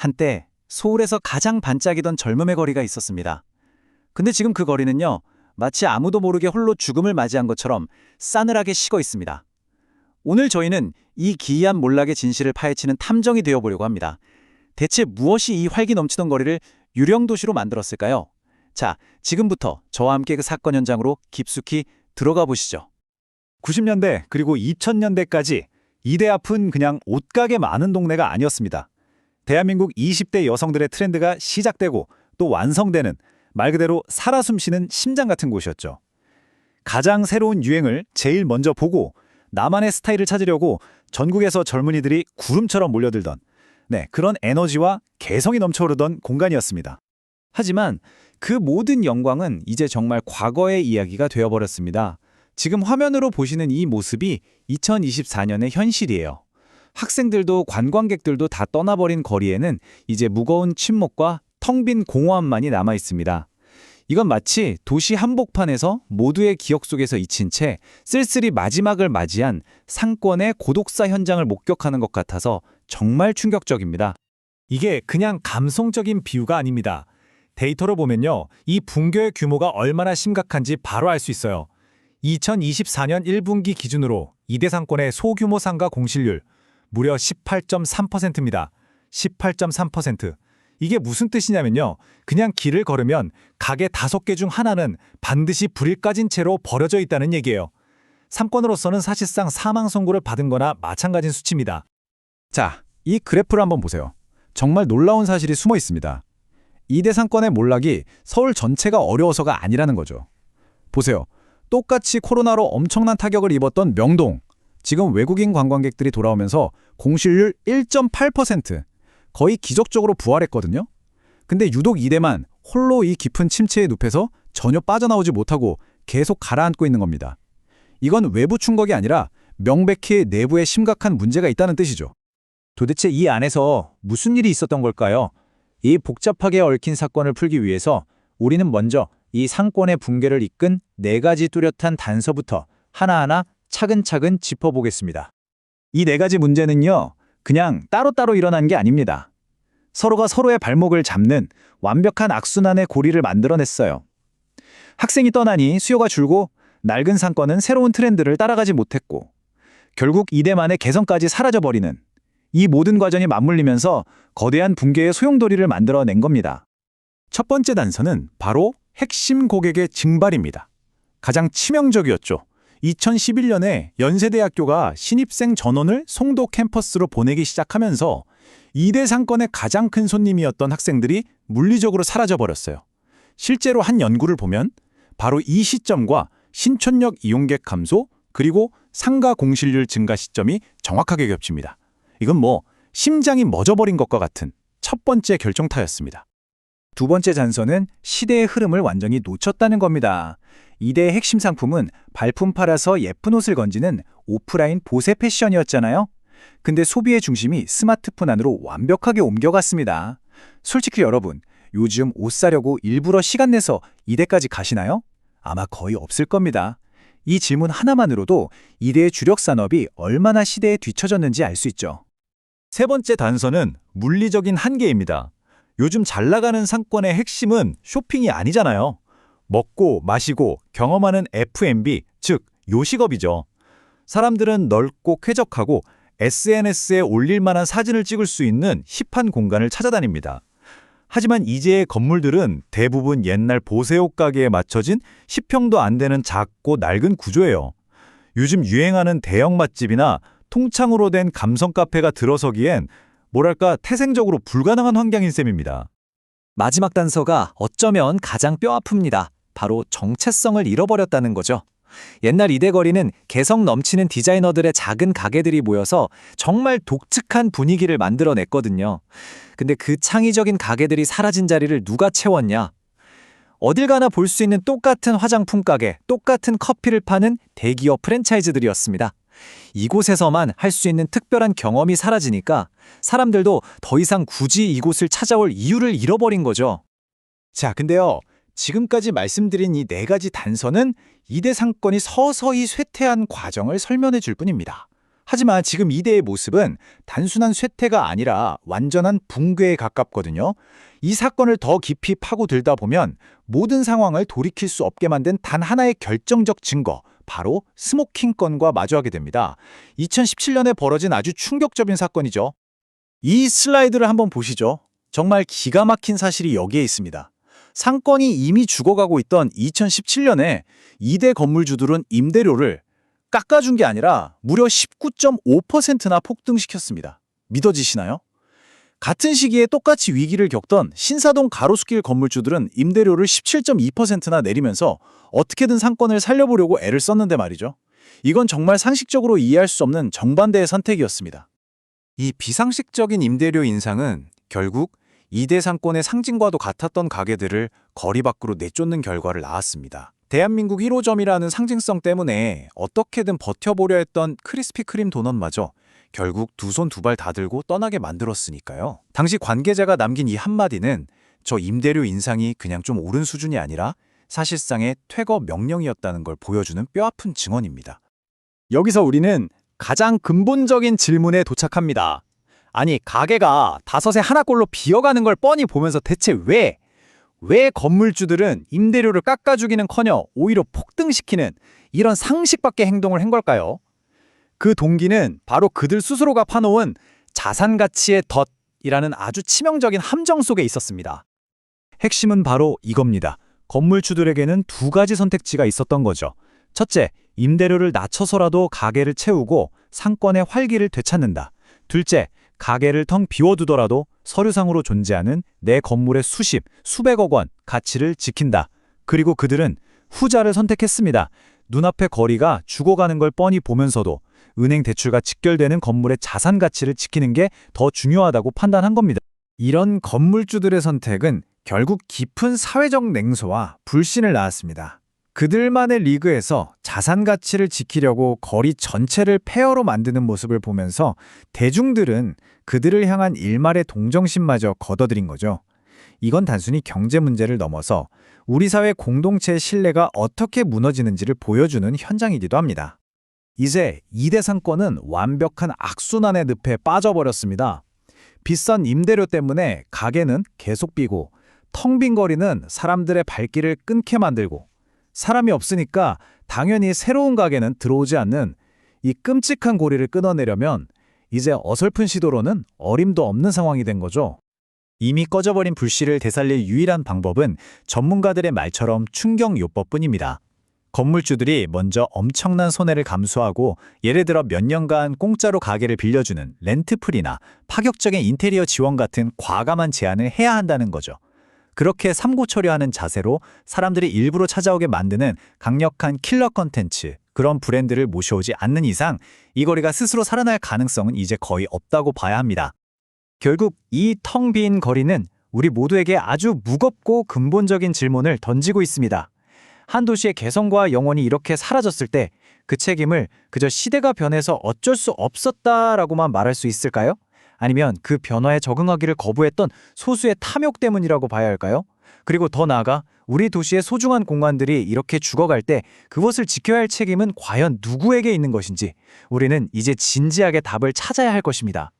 한때 서울에서 가장 반짝이던 젊음의 거리가 있었습니다. 근데 지금 그 거리는요, 마치 아무도 모르게 홀로 죽음을 맞이한 것처럼 싸늘하게 식어 있습니다. 오늘 저희는 이 기이한 몰락의 진실을 파헤치는 탐정이 되어보려고 합니다. 대체 무엇이 이 활기 넘치던 거리를 유령도시로 만들었을까요? 자, 지금부터 저와 함께 그 사건 현장으로 깊숙이 들어가 보시죠. 90년대 그리고 2000년대까지 이대 앞은 그냥 옷가게 많은 동네가 아니었습니다. 대한민국 20대 여성들의 트렌드가 시작되고 또 완성되는 말 그대로 살아 숨쉬는 심장 같은 곳이었죠. 가장 새로운 유행을 제일 먼저 보고 나만의 스타일을 찾으려고 전국에서 젊은이들이 구름처럼 몰려들던 그런 에너지와 개성이 넘쳐오르던 공간이었습니다. 하지만 그 모든 영광은 이제 정말 과거의 이야기가 되어버렸습니다. 지금 화면으로 보시는 이 모습이 2024년의 현실이에요. 학생들도 관광객들도 다 떠나버린 거리에는 이제 무거운 침묵과 텅 빈 공허함만이 남아 있습니다. 이건 마치 도시 한복판에서 모두의 기억 속에서 잊힌 채 쓸쓸히 마지막을 맞이한 상권의 고독사 현장을 목격하는 것 같아서 정말 충격적입니다. 이게 그냥 감성적인 비유가 아닙니다. 데이터로 보면요, 이 붕괴의 규모가 얼마나 심각한지 바로 알 수 있어요. 2024년 1분기 기준으로 이대 상권의 소규모 상가 공실률 무려 18.3%입니다. 18.3%. 이게 무슨 뜻이냐면요, 그냥 길을 걸으면 가게 5개 중 하나는 반드시 불이 꺼진 채로 버려져 있다는 얘기예요. 상권으로서는 사실상 사망 선고를 받은 거나 마찬가지인 수치입니다. 자, 이 그래프를 한번 보세요. 정말 놀라운 사실이 숨어 있습니다. 이대 상권의 몰락이 서울 전체가 어려워서가 아니라는 거죠. 보세요. 똑같이 코로나로 엄청난 타격을 입었던 명동. 지금 외국인 관광객들이 돌아오면서 공실률 1.8%. 거의 기적적으로 부활했거든요. 근데 유독 이대만 홀로 이 깊은 침체의 늪에서 전혀 빠져나오지 못하고 계속 가라앉고 있는 겁니다. 이건 외부 충격이 아니라 명백히 내부에 심각한 문제가 있다는 뜻이죠. 도대체 이 안에서 무슨 일이 있었던 걸까요? 이 복잡하게 얽힌 사건을 풀기 위해서 우리는 먼저 이 상권의 붕괴를 이끈 4가지 뚜렷한 단서부터 하나하나 차근차근 짚어보겠습니다. 이 4가지 문제는요, 그냥 따로따로 일어난 게 아닙니다. 서로가 서로의 발목을 잡는 완벽한 악순환의 고리를 만들어냈어요. 학생이 떠나니 수요가 줄고 낡은 상권은 새로운 트렌드를 따라가지 못했고 결국 이대만의 개성까지 사라져버리는 이 모든 과정이 맞물리면서 거대한 붕괴의 소용돌이를 만들어낸 겁니다. 첫 번째 단서는 바로 핵심 고객의 증발입니다. 가장 치명적이었죠. 2011년에 연세대학교가 신입생 전원을 송도 캠퍼스로 보내기 시작하면서 이대 상권의 가장 큰 손님이었던 학생들이 물리적으로 사라져버렸어요. 실제로 한 연구를 보면 바로 이 시점과 신촌역 이용객 감소 그리고 상가 공실률 증가 시점이 정확하게 겹칩니다. 이건 심장이 멎어버린 것과 같은 첫 번째 결정타였습니다. 두 번째 단서는 시대의 흐름을 완전히 놓쳤다는 겁니다. 이대의 핵심 상품은 발품 팔아서 예쁜 옷을 건지는 오프라인 보세 패션이었잖아요. 근데 소비의 중심이 스마트폰 안으로 완벽하게 옮겨갔습니다. 솔직히 여러분, 요즘 옷 사려고 일부러 시간 내서 이대까지 가시나요? 아마 거의 없을 겁니다. 이 질문 하나만으로도 이대의 주력 산업이 얼마나 시대에 뒤처졌는지 알 수 있죠. 세 번째 단서는 물리적인 한계입니다. 요즘 잘 나가는 상권의 핵심은 쇼핑이 아니잖아요. 먹고 마시고 경험하는 F&B, 즉 요식업이죠. 사람들은 넓고 쾌적하고 SNS에 올릴 만한 사진을 찍을 수 있는 힙한 공간을 찾아다닙니다. 하지만 이제의 건물들은 대부분 옛날 보세옷 가게에 맞춰진 10평도 안 되는 작고 낡은 구조예요. 요즘 유행하는 대형 맛집이나 통창으로 된 감성 카페가 들어서기엔 태생적으로 불가능한 환경인 셈입니다. 마지막 단서가 어쩌면 가장 뼈아픕니다. 바로 정체성을 잃어버렸다는 거죠. 옛날 이대거리는 개성 넘치는 디자이너들의 작은 가게들이 모여서 정말 독특한 분위기를 만들어냈거든요. 근데 그 창의적인 가게들이 사라진 자리를 누가 채웠냐? 어딜 가나 볼 수 있는 똑같은 화장품 가게, 똑같은 커피를 파는 대기업 프랜차이즈들이었습니다. 이곳에서만 할 수 있는 특별한 경험이 사라지니까 사람들도 더 이상 굳이 이곳을 찾아올 이유를 잃어버린 거죠. 자, 근데요, 지금까지 말씀드린 이 4가지 단서는 이대 상권이 서서히 쇠퇴한 과정을 설명해 줄 뿐입니다. 하지만 지금 이대의 모습은 단순한 쇠퇴가 아니라 완전한 붕괴에 가깝거든요. 이 사건을 더 깊이 파고들다 보면 모든 상황을 돌이킬 수 없게 만든 단 하나의 결정적 증거, 바로 스모킹 건과 마주하게 됩니다. 2017년에 벌어진 아주 충격적인 사건이죠. 이 슬라이드를 한번 보시죠. 정말 기가 막힌 사실이 여기에 있습니다. 상권이 이미 죽어가고 있던 2017년에 2대 건물주들은 임대료를 깎아준 게 아니라 무려 19.5%나 폭등시켰습니다. 믿어지시나요? 같은 시기에 똑같이 위기를 겪던 신사동 가로수길 건물주들은 임대료를 17.2%나 내리면서 어떻게든 상권을 살려보려고 애를 썼는데 말이죠. 이건 정말 상식적으로 이해할 수 없는 정반대의 선택이었습니다. 이 비상식적인 임대료 인상은 결국 2대 상권의 상징과도 같았던 가게들을 거리 밖으로 내쫓는 결과를 낳았습니다. 대한민국 1호점이라는 상징성 때문에 어떻게든 버텨보려 했던 크리스피 크림 도넛마저 결국 두 손 두 발 다 들고 떠나게 만들었으니까요. 당시 관계자가 남긴 이 한마디는 저 임대료 인상이 그냥 좀 오른 수준이 아니라 사실상의 퇴거 명령이었다는 걸 보여주는 뼈아픈 증언입니다. 여기서 우리는 가장 근본적인 질문에 도착합니다. 아니, 가게가 다섯에 하나꼴로 비어가는 걸 뻔히 보면서 대체 왜 건물주들은 임대료를 깎아주기는커녕 오히려 폭등시키는 이런 상식 밖의 행동을 한 걸까요? 그 동기는 바로 그들 스스로가 파놓은 자산 가치의 덫이라는 아주 치명적인 함정 속에 있었습니다. 핵심은 바로 이겁니다. 건물주들에게는 두 가지 선택지가 있었던 거죠. 첫째, 임대료를 낮춰서라도 가게를 채우고 상권의 활기를 되찾는다. 둘째, 가게를 텅 비워두더라도 서류상으로 존재하는 내 건물의 수백억 원 가치를 지킨다. 그리고 그들은 후자를 선택했습니다. 눈앞의 거리가 죽어가는 걸 뻔히 보면서도 은행 대출과 직결되는 건물의 자산 가치를 지키는 게 더 중요하다고 판단한 겁니다. 이런 건물주들의 선택은 결국 깊은 사회적 냉소와 불신을 낳았습니다. 그들만의 리그에서 자산 가치를 지키려고 거리 전체를 폐허로 만드는 모습을 보면서 대중들은 그들을 향한 일말의 동정심마저 걷어들인 거죠. 이건 단순히 경제 문제를 넘어서 우리 사회 공동체의 신뢰가 어떻게 무너지는지를 보여주는 현장이기도 합니다. 이제 2대 상권은 완벽한 악순환의 늪에 빠져버렸습니다. 비싼 임대료 때문에 가게는 계속 비고 텅 빈 거리는 사람들의 발길을 끊게 만들고 사람이 없으니까 당연히 새로운 가게는 들어오지 않는 이 끔찍한 고리를 끊어내려면 이제 어설픈 시도로는 어림도 없는 상황이 된 거죠. 이미 꺼져버린 불씨를 되살릴 유일한 방법은 전문가들의 말처럼 충격요법뿐입니다. 건물주들이 먼저 엄청난 손해를 감수하고 예를 들어 몇 년간 공짜로 가게를 빌려주는 렌트프리나 파격적인 인테리어 지원 같은 과감한 제안을 해야 한다는 거죠. 그렇게 삼고초려하는 자세로 사람들이 일부러 찾아오게 만드는 강력한 킬러 컨텐츠, 그런 브랜드를 모셔오지 않는 이상 이 거리가 스스로 살아날 가능성은 이제 거의 없다고 봐야 합니다. 결국 이 텅 빈 거리는 우리 모두에게 아주 무겁고 근본적인 질문을 던지고 있습니다. 한 도시의 개성과 영혼이 이렇게 사라졌을 때 그 책임을 그저 시대가 변해서 어쩔 수 없었다라고만 말할 수 있을까요? 아니면 그 변화에 적응하기를 거부했던 소수의 탐욕 때문이라고 봐야 할까요? 그리고 더 나아가 우리 도시의 소중한 공간들이 이렇게 죽어갈 때 그것을 지켜야 할 책임은 과연 누구에게 있는 것인지 우리는 이제 진지하게 답을 찾아야 할 것입니다.